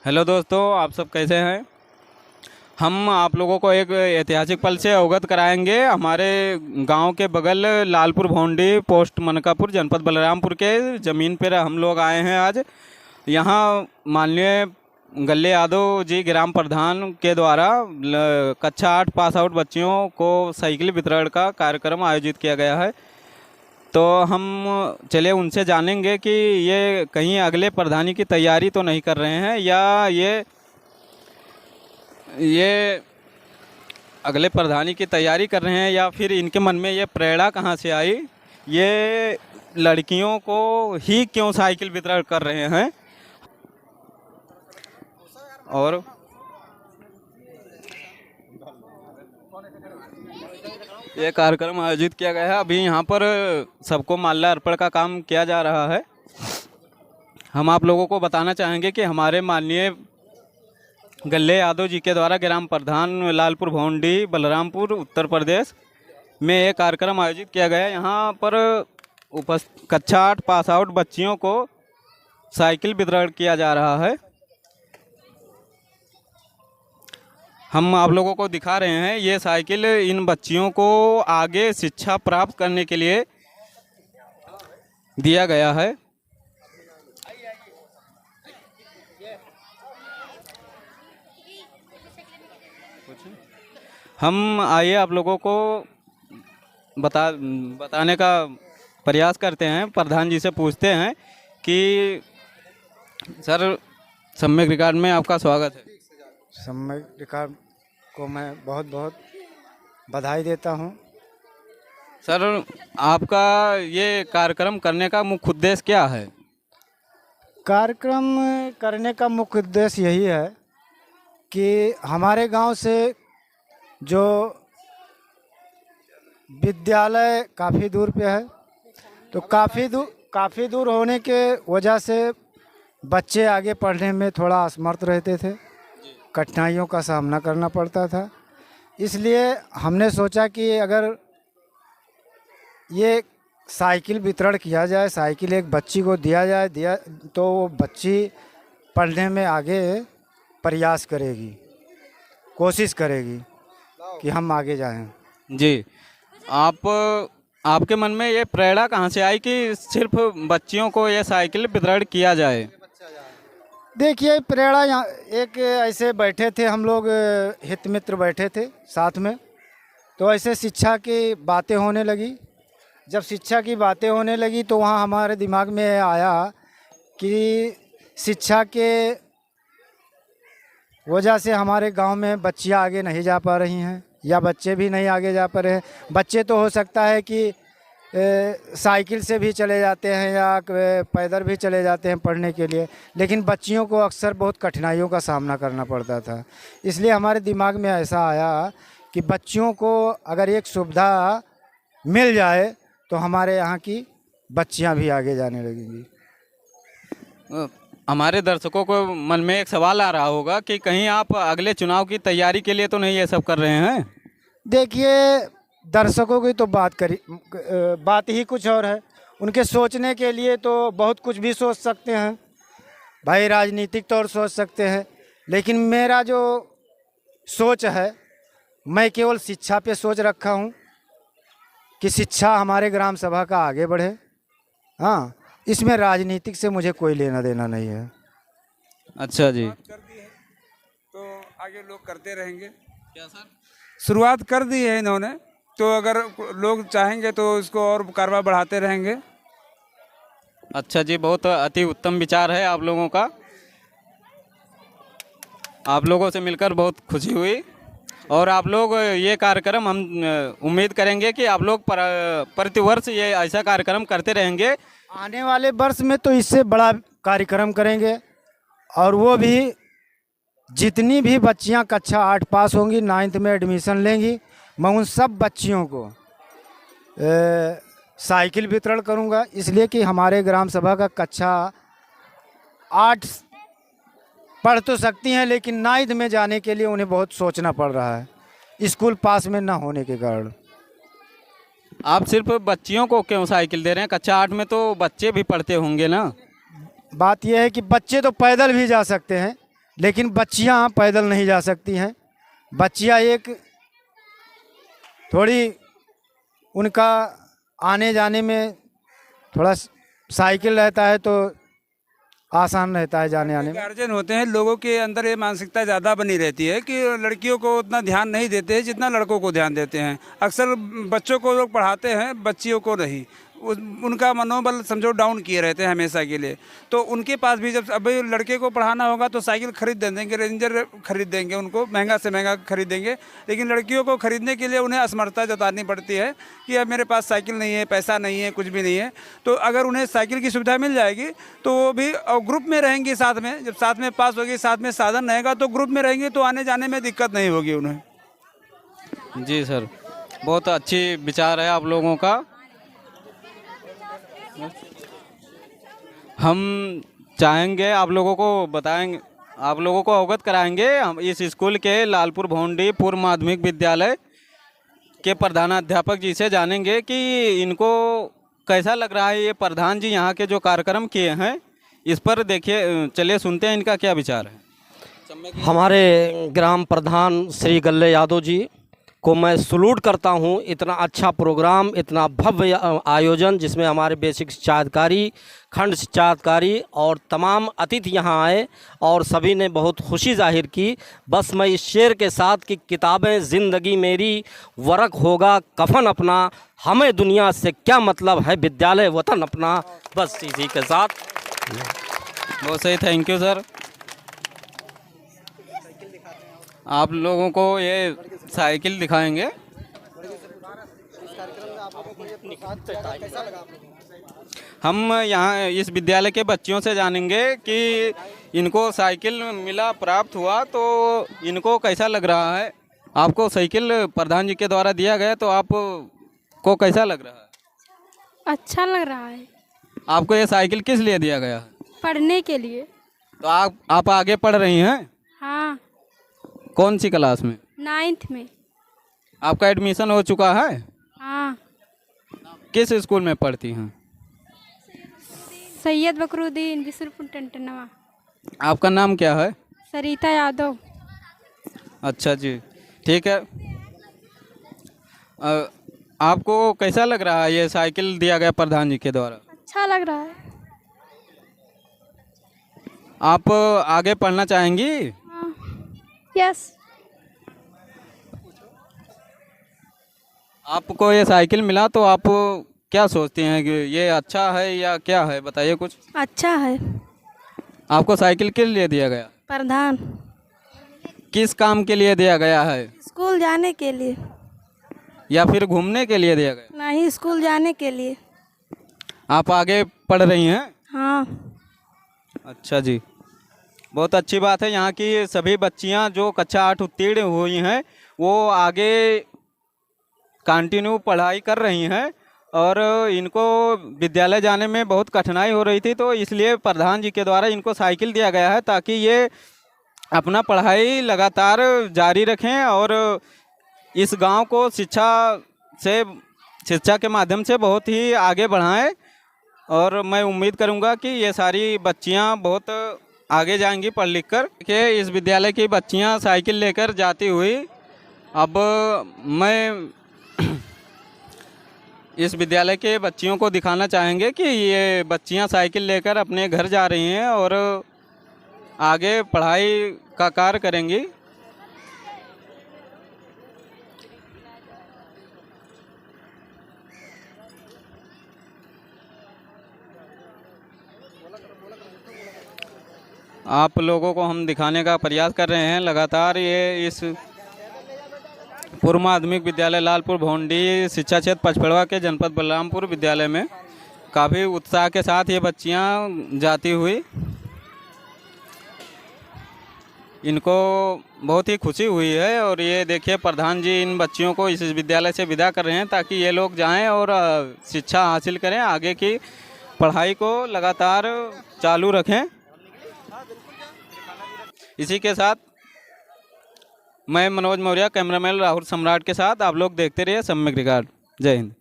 Hello दोस्तों, आप सब कैसे हैं। हम आप लोगों को एक ऐतिहासिक पल से अवगत कराएंगे। हमारे गांव के बगल लालपुर भौंडी पोस्ट मनकापुर जनपद बलरामपुर के ज़मीन पर हम लोग आए हैं आज। यहाँ माननीय गल्ले यादव जी ग्राम प्रधान के द्वारा कक्षा 8 पास आउट बच्चियों को साइकिल वितरण का कार्यक्रम आयोजित किया गया है। तो हम चले उनसे जानेंगे कि ये कहीं अगले प्रधानी की तैयारी तो नहीं कर रहे हैं, या ये अगले प्रधानी की तैयारी कर रहे हैं, या फिर इनके मन में ये प्रेरणा कहाँ से आई, ये लड़कियों को ही क्यों साइकिल वितरण कर रहे हैं। और ये कार्यक्रम आयोजित किया गया है। अभी यहाँ पर सबको माल्यार्पण का काम किया जा रहा है। हम आप लोगों को बताना चाहेंगे कि हमारे माननीय गल्ले यादव जी के द्वारा ग्राम प्रधान लालपुर भौंडी बलरामपुर उत्तर प्रदेश में एक कार्यक्रम आयोजित किया गया है। यहाँ पर कक्षा 8 पास आउट बच्चियों को साइकिल वितरण किया जा रहा है। हम आप लोगों को दिखा रहे हैं ये साइकिल इन बच्चियों को आगे शिक्षा प्राप्त करने के लिए दिया गया है। हम आइए आप लोगों को बताने का प्रयास करते हैं। प्रधान जी से पूछते हैं कि सर, सम्यक रिकॉर्ड में आपका स्वागत है। सम्यक रिकॉर्ड को मैं बहुत बहुत बधाई देता हूं। सर, आपका ये कार्यक्रम करने का मुख्य उद्देश्य क्या है? कार्यक्रम करने का मुख्य उद्देश्य यही है कि हमारे गांव से जो विद्यालय काफ़ी दूर पे है, तो काफ़ी दूर होने के वजह से बच्चे आगे पढ़ने में थोड़ा असमर्थ रहते थे, कठिनाइयों का सामना करना पड़ता था। इसलिए हमने सोचा कि अगर ये साइकिल वितरण किया जाए, साइकिल एक बच्ची को दिया तो वो बच्ची पढ़ने में आगे प्रयास करेगी, कोशिश करेगी कि हम आगे जाएं। जी, आपके मन में ये प्रेरणा कहाँ से आई कि सिर्फ बच्चियों को ये साइकिल वितरण किया जाए? देखिए, प्रेरणा यहाँ एक ऐसे बैठे थे हम लोग, हित मित्र बैठे थे साथ में, तो ऐसे शिक्षा की बातें होने लगी। जब शिक्षा की बातें होने लगी तो वहाँ हमारे दिमाग में आया कि शिक्षा के वजह से हमारे गांव में बच्चियाँ आगे नहीं जा पा रही हैं, या बच्चे भी नहीं आगे जा पा रहे हैं। बच्चे तो हो सकता है कि साइकिल से भी चले जाते हैं या पैदल भी चले जाते हैं पढ़ने के लिए, लेकिन बच्चियों को अक्सर बहुत कठिनाइयों का सामना करना पड़ता था। इसलिए हमारे दिमाग में ऐसा आया कि बच्चियों को अगर एक सुविधा मिल जाए तो हमारे यहाँ की बच्चियाँ भी आगे जाने लगेंगी। हमारे दर्शकों को मन में एक सवाल आ रहा होगा कि कहीं आप अगले चुनाव की तैयारी के लिए तो नहीं ये सब कर रहे हैं? देखिए, दर्शकों की तो बात ही कुछ और है। उनके सोचने के लिए तो बहुत कुछ भी सोच सकते हैं भाई, राजनीतिक तौर सोच सकते हैं, लेकिन मेरा जो सोच है, मैं केवल शिक्षा पे सोच रखा हूँ कि शिक्षा हमारे ग्राम सभा का आगे बढ़े। हाँ, इसमें राजनीतिक से मुझे कोई लेना देना नहीं है। अच्छा जी, कर दी है तो आगे लोग करते रहेंगे। क्या सर? शुरुआत कर दी है इन्होंने, तो अगर लोग चाहेंगे तो इसको और कार्रवाई बढ़ाते रहेंगे। अच्छा जी, बहुत अति उत्तम विचार है आप लोगों का। आप लोगों से मिलकर बहुत खुशी हुई, और आप लोग ये कार्यक्रम हम उम्मीद करेंगे कि आप लोग प्रतिवर्ष ये ऐसा कार्यक्रम करते रहेंगे। आने वाले वर्ष में तो इससे बड़ा कार्यक्रम करेंगे, और वो भी जितनी भी बच्चियां कक्षा 8 पास होंगी, 9th में एडमिशन लेंगी, मैं उन सब बच्चियों को साइकिल वितरण करूंगा। इसलिए कि हमारे ग्राम सभा का कक्षा 8 पढ़ तो सकती हैं, लेकिन 9th में जाने के लिए उन्हें बहुत सोचना पड़ रहा है स्कूल पास में ना होने के कारण। आप सिर्फ बच्चियों को क्यों साइकिल दे रहे हैं? कक्षा 8 में तो बच्चे भी पढ़ते होंगे ना। बात यह है कि बच्चे तो पैदल भी जा सकते हैं, लेकिन बच्चियां पैदल नहीं जा सकती हैं। बच्चियां एक थोड़ी उनका आने जाने में थोड़ा साइकिल रहता है तो आसान रहता है जाने आने में। गार्जियन होते हैं, लोगों के अंदर ये मानसिकता ज़्यादा बनी रहती है कि लड़कियों को उतना ध्यान नहीं देते हैं जितना लड़कों को ध्यान देते हैं। अक्सर बच्चों को लोग पढ़ाते हैं, बच्चियों को नहीं। उनका मनोबल समझो डाउन किए रहते हैं हमेशा के लिए। तो उनके पास भी जब अभी लड़के को पढ़ाना होगा तो साइकिल खरीद देंगे, रेंजर खरीद देंगे, उनको महंगा से महंगा खरीद देंगे। लेकिन लड़कियों को खरीदने के लिए उन्हें असमर्थता जतानी पड़ती है कि अब मेरे पास साइकिल नहीं है, पैसा नहीं है, कुछ भी नहीं है। तो अगर उन्हें साइकिल की सुविधा मिल जाएगी तो वो भी ग्रुप में रहेंगी साथ में। जब साथ में पास होगी, साथ में साधन रहेगा तो ग्रुप में रहेंगे तो आने जाने में दिक्कत नहीं होगी उन्हें। जी सर, बहुत अच्छी विचार है आप लोगों का। हम चाहेंगे आप लोगों को बताएंगे, आप लोगों को अवगत कराएंगे। हम इस स्कूल के लालपुर भौंडी पूर्व माध्यमिक विद्यालय के प्रधानाध्यापक जी से जानेंगे कि इनको कैसा लग रहा है ये प्रधान जी यहाँ के जो कार्यक्रम किए हैं इस पर। देखिए, चलिए सुनते हैं इनका क्या विचार है। हमारे ग्राम प्रधान श्री गल्ले यादव जी को मैं सलूट करता हूं। इतना अच्छा प्रोग्राम, इतना भव्य आयोजन जिसमें हमारे बेसिक शिक्षा अधिकारी, खंड शिक्षा अधिकारी और तमाम अतिथि यहां आए और सभी ने बहुत खुशी जाहिर की। बस मैं इस शेर के साथ कि किताबें ज़िंदगी मेरी, वर्क होगा कफन अपना, हमें दुनिया से क्या मतलब है, विद्यालय वतन अपना। बस इसी के साथ बहुत सही, थैंक यू सर। आप लोगों को ये साइकिल दिखाएंगे। हम यहाँ इस विद्यालय के बच्चियों से जानेंगे कि इनको साइकिल मिला, प्राप्त हुआ, तो इनको कैसा लग रहा है। आपको साइकिल प्रधान जी के द्वारा दिया गया तो आपको कैसा लग रहा है? अच्छा लग रहा है। आपको ये साइकिल किस लिए दिया गया है? पढ़ने के लिए। तो आप आगे पढ़ रही हैं? हाँ, कौन सी क्लास में? 9th में। आपका एडमिशन हो चुका है? हाँ। किस स्कूल में पढ़ती हैं? सैयद बकरुद्दीन, बिसुरपुर टंटनवा। आपका नाम क्या है? सरिता यादव। अच्छा जी, ठीक है। आपको कैसा लग रहा है ये साइकिल दिया गया प्रधान जी के द्वारा? अच्छा लग रहा है। आप आगे पढ़ना चाहेंगी? हाँ। यस। आपको ये साइकिल मिला तो आप क्या सोचती हैं कि ये अच्छा है या क्या है, बताइए कुछ। अच्छा है। आपको साइकिल किस लिए दिया गया? प्रधान। किस काम के लिए दिया गया है? स्कूल जाने के लिए। या फिर घूमने के लिए दिया गया? नहीं, स्कूल जाने के लिए। आप आगे पढ़ रही हैं? हाँ। अच्छा जी, बहुत अच्छी बात है। यहाँ की सभी बच्चियाँ जो कक्षा 8 उत्तीर्ण हुई हैं वो आगे कंटिन्यू पढ़ाई कर रही हैं और इनको विद्यालय जाने में बहुत कठिनाई हो रही थी, तो इसलिए प्रधान जी के द्वारा इनको साइकिल दिया गया है ताकि ये अपना पढ़ाई लगातार जारी रखें और इस गांव को शिक्षा के माध्यम से बहुत ही आगे बढ़ाएं। और मैं उम्मीद करूंगा कि ये सारी बच्चियां बहुत आगे जाएंगी पढ़ लिख कर। देखिए, इस विद्यालय की बच्चियां साइकिल लेकर जाती हुई, अब मैं इस विद्यालय के बच्चियों को दिखाना चाहेंगे कि ये बच्चियां साइकिल लेकर अपने घर जा रही हैं और आगे पढ़ाई का कार्य करेंगी। आप लोगों को हम दिखाने का प्रयास कर रहे हैं लगातार। ये इस पूर्व माध्यमिक विद्यालय लालपुर भौंडी शिक्षा क्षेत्र पचपेड़वा के जनपद बलरामपुर विद्यालय में काफ़ी उत्साह के साथ ये बच्चियां जाती हुई, इनको बहुत ही खुशी हुई है। और ये देखिए, प्रधान जी इन बच्चियों को इस विद्यालय से विदा कर रहे हैं ताकि ये लोग जाएं और शिक्षा हासिल करें, आगे की पढ़ाई को लगातार चालू रखें। इसी के साथ मैं मनोज मौर्य, कैमरामैन राहुल सम्राट के साथ, आप लोग देखते रहिए सम्यक रिकॉर्ड। जय हिंद।